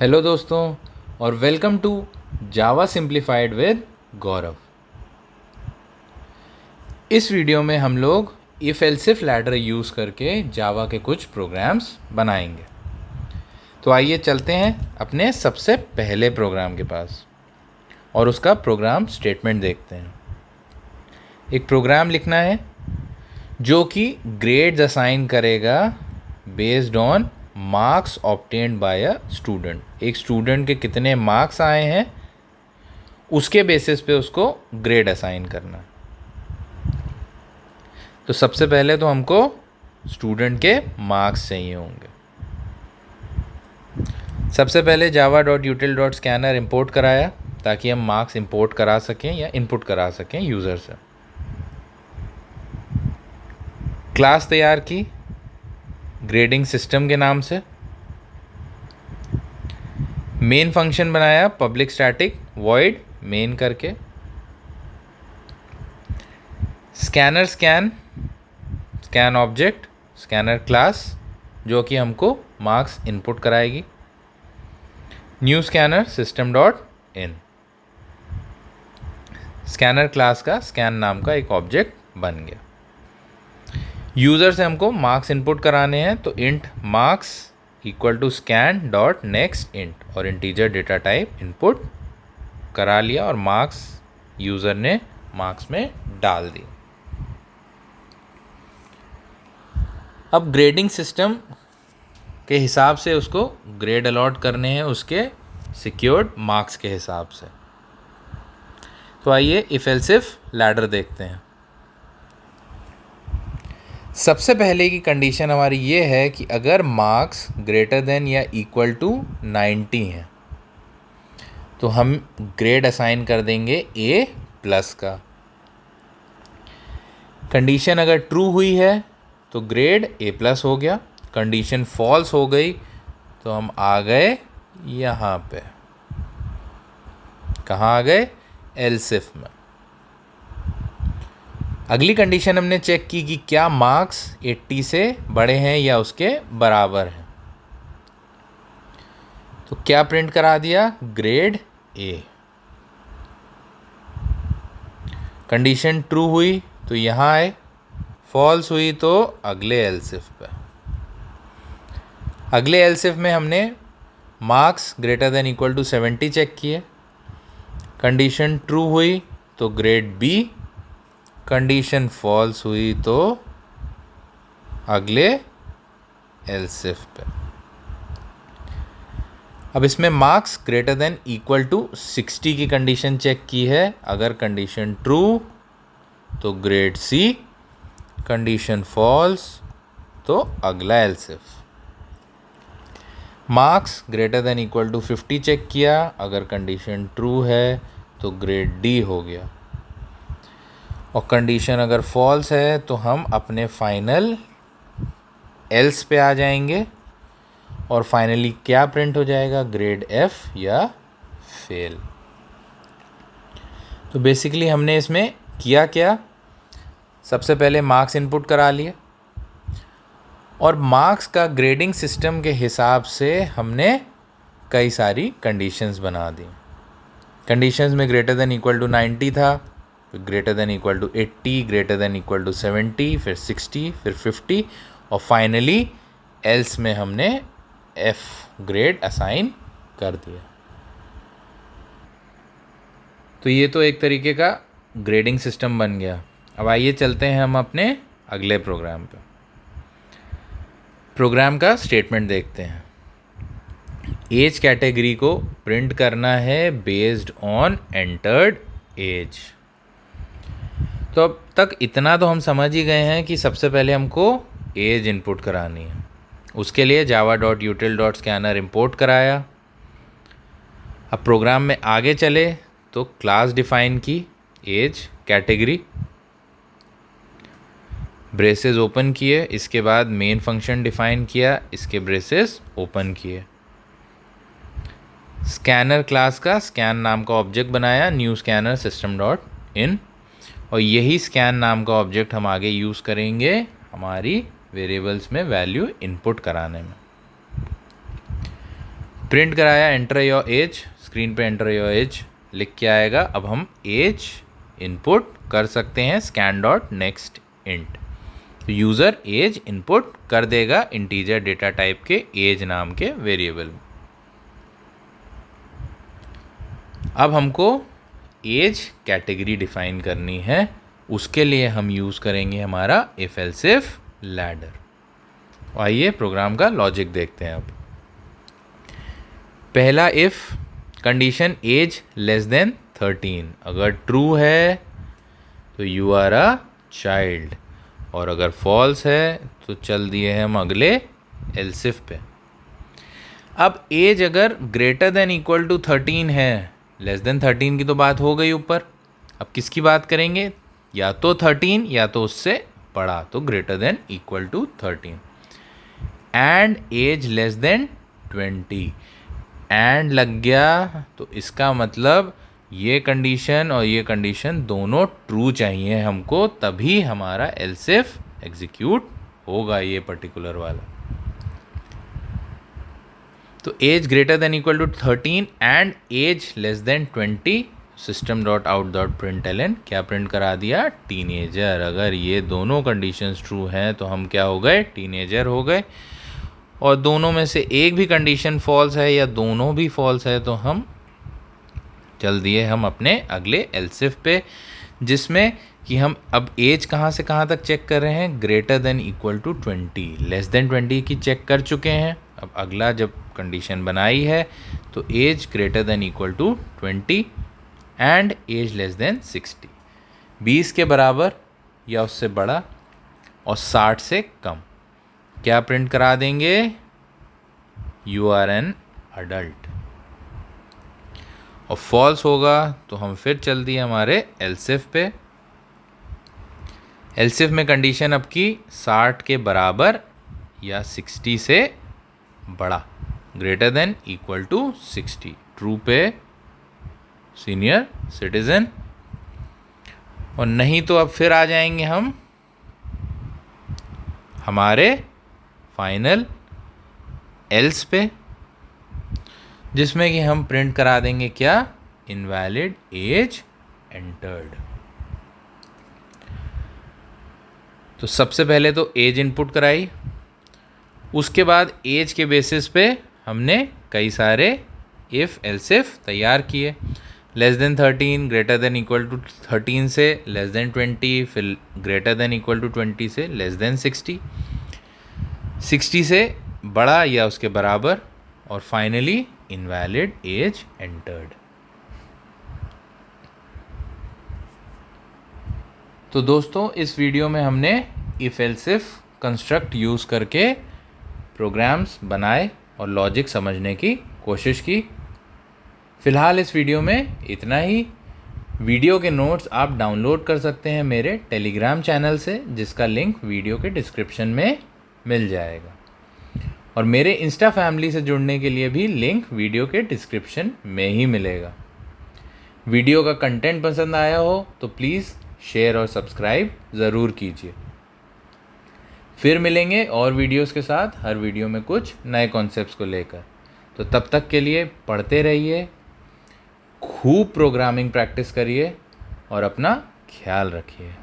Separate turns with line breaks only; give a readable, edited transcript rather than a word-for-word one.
Hello दोस्तों और welcome to Java simplified with Gaurav. इस वीडियो में हम लोग इफ़ एल्सिफ लैडर यूज़ करके जावा के कुछ प्रोग्राम्स बनाएंगे। तो आइए चलते हैं अपने सबसे पहले प्रोग्राम के पास और उसका प्रोग्राम स्टेटमेंट देखते हैं। एक प्रोग्राम लिखना है जो कि ग्रेड्स असाइन करेगा based on marks obtained by a student. एक स्टूडेंट के कितने मार्क्स आए हैं उसके बेसिस पे उसको ग्रेड असाइन करना है। तो सबसे पहले तो हमको स्टूडेंट के मार्क्स चाहिए होंगे। सबसे पहले java.util.scanner इंपोर्ट कराया ताकि हम मार्क्स इंपोर्ट करा सकें या इनपुट करा सकें यूज़र से। क्लास तैयार की ग्रेडिंग सिस्टम के नाम से। मेन फंक्शन बनाया पब्लिक स्टैटिक वॉइड मेन करके। Scanner scan object scanner class जो कि हमको मार्क्स इनपुट कराएगी। New scanner system dot in. Scanner class का स्कैन नाम का एक ऑब्जेक्ट बन गया। यूज़र से हमको मार्क्स इनपुट कराने हैं तो int marks equal to scan dot next int और इंटीजर डेटा टाइप इनपुट करा लिया और मार्क्स यूज़र ने मार्क्स में डाल दी। अब ग्रेडिंग सिस्टम के हिसाब से उसको ग्रेड अलॉट करने हैं उसके सिक्योर्ड मार्क्स के हिसाब से। तो आइए इफ एल्सिफ लैडर देखते हैं। सबसे पहले की कंडीशन हमारी ये है कि अगर मार्क्स ग्रेटर देन या इक्वल टू 90 हैं तो हम ग्रेड असाइन कर देंगे ए प्लस का। कंडीशन अगर ट्रू हुई है तो ग्रेड ए प्लस हो गया। कंडीशन फॉल्स हो गई तो हम आ गए यहाँ पे। कहाँ आ गए? एल्सिफ में। अगली कंडीशन हमने चेक की कि क्या मार्क्स 80 से बड़े हैं या उसके बराबर हैं। तो क्या प्रिंट करा दिया? Grade A. कंडीशन ट्रू हुई तो यहाँ आए, फॉल्स हुई तो अगले एल्सिफ पे। अगले एल्सिफ में हमने marks greater than equal to 70 check किए। कंडीशन ट्रू हुई तो ग्रेड बी। कंडीशन फॉल्स हुई तो अगले एल्सिफ पे। अब इसमें marks greater than equal to 60 की कंडीशन चेक की है। अगर कंडीशन ट्रू तो ग्रेड सी। कंडीशन फॉल्स तो अगला else if. Marks greater than equal to 50 check किया। अगर कंडीशन ट्रू है तो ग्रेड डी हो गया और कंडीशन अगर फॉल्स है तो हम अपने फाइनल एल्स पे आ जाएंगे और फाइनली क्या प्रिंट हो जाएगा? ग्रेड एफ या फेल। तो बेसिकली हमने इसमें किया क्या? सबसे पहले मार्क्स इनपुट करा लिए और मार्क्स का ग्रेडिंग सिस्टम के हिसाब से हमने कई सारी कंडीशंस बना दी। कंडीशंस में ग्रेटर देन इक्वल टू 90 था, greater than equal to 80, greater than equal to 70, फिर 60, फिर 50 और फाइनली एल्स में हमने एफ ग्रेड असाइन कर दिया। तो ये तो एक तरीके का ग्रेडिंग सिस्टम बन गया। अब आइए चलते हैं हम अपने अगले प्रोग्राम पे। प्रोग्राम का स्टेटमेंट देखते हैं। एज कैटेगरी को प्रिंट करना है बेस्ड ऑन एंटर्ड एज। तो अब तक इतना तो हम समझ ही गए हैं कि सबसे पहले हमको एज इनपुट करानी है। उसके लिए java.util.scanner इंपोर्ट कराया। अब प्रोग्राम में आगे चले तो क्लास डिफाइन की एज कैटेगरी, ब्रेसेस ओपन किए, इसके बाद मेन फंक्शन डिफाइन किया, इसके ब्रेसेस ओपन किए। स्कैनर क्लास का स्कैन नाम का ऑब्जेक्ट बनाया, new scanner system dot in और यही स्कैन नाम का ऑब्जेक्ट हम आगे यूज़ करेंगे हमारी वेरिएबल्स में वैल्यू इनपुट कराने में। प्रिंट कराया, एंटर योर एज, स्क्रीन पे एंटर योर एज लिख के आएगा। अब हम एज इनपुट कर सकते हैं स्कैन डॉट नेक्स्ट इंट। तो यूज़र एज इनपुट कर देगा इंटीजर डेटा टाइप के एज नाम के वेरिएबल में। अब हमको एज कैटेगरी डिफाइन करनी है, उसके लिए हम यूज़ करेंगे हमारा इफ एल्सिफ लैडर। आइए प्रोग्राम का लॉजिक देखते हैं। अब पहला if condition age less than 13, अगर ट्रू है तो यू आर अ चाइल्ड, और अगर फॉल्स है तो चल दिए हम अगले एल्सिफ पे। अब एज अगर ग्रेटर देन इक्वल टू 13 है, लेस देन 13 की तो बात हो गई ऊपर, अब किसकी बात करेंगे, या तो 13 या तो उससे बड़ा, तो greater than equal to 13। And age less than 20, and लग गया तो इसका मतलब ये कंडीशन और ये कंडीशन दोनों ट्रू चाहिए हमको, तभी हमारा एल्सिफ एग्जीक्यूट होगा ये पर्टिकुलर वाला। तो age greater than equal to 13 and age less than 20, system dot out dot println क्या प्रिंट करा दिया, टीनेजर। अगर ये दोनों कंडीशंस ट्रू हैं तो हम क्या हो गए, टीनेजर हो गए। और दोनों में से एक भी कंडीशन फॉल्स है या दोनों भी फॉल्स है तो हम चल दिए हम अपने अगले एल्सिफ पे, जिसमें कि हम अब एज कहाँ से कहाँ तक चेक कर रहे हैं, greater than equal to 20, less than 20 की चेक कर चुके हैं। अब अगला जब कंडीशन बनाई है तो age greater than equal to 20 and age less than 60, 20 के बराबर या उससे बड़ा और 60 से कम, क्या प्रिंट करा देंगे, यू आर एन अडल्ट। और फॉल्स होगा तो हम फिर चल दिए हमारे एल्सिफ पे। एल्सिफ में कंडीशन अब की 60 के बराबर या 60 से बड़ा, greater than equal to 60, true पे सीनियर सिटीजन। और नहीं तो अब फिर आ जाएंगे हम हमारे फाइनल एल्स पे, जिसमें कि हम प्रिंट करा देंगे क्या, इनवैलिड एज एंटर्ड। तो सबसे पहले तो एज इनपुट कराई, उसके बाद एज के बेसिस पे हमने कई सारे इफ एल्सिफ तैयार किए। Less than 13 greater than equal to 13 से लेस देन 20, फिर ग्रेटर देन इक्वल टू 20 से लेस देन 60, 60 से बड़ा या उसके बराबर, और फाइनली इनवैलिड एज एंटर्ड। तो दोस्तों इस वीडियो में हमने इफ एल्सिफ कंस्ट्रक्ट यूज़ करके प्रोग्राम्स बनाए और लॉजिक समझने की कोशिश की। फ़िलहाल इस वीडियो में इतना ही। वीडियो के नोट्स आप डाउनलोड कर सकते हैं मेरे टेलीग्राम चैनल से, जिसका लिंक वीडियो के डिस्क्रिप्शन में मिल जाएगा, और मेरे इंस्टा फैमिली से जुड़ने के लिए भी लिंक वीडियो के डिस्क्रिप्शन में ही मिलेगा। वीडियो का कंटेंट पसंद आया हो तो प्लीज़ शेयर और सब्सक्राइब ज़रूर कीजिए। फिर मिलेंगे और वीडियोस के साथ, हर वीडियो में कुछ नए कॉन्सेप्ट्स को लेकर। तो तब तक के लिए पढ़ते रहिए, खूब प्रोग्रामिंग प्रैक्टिस करिए और अपना ख्याल रखिए।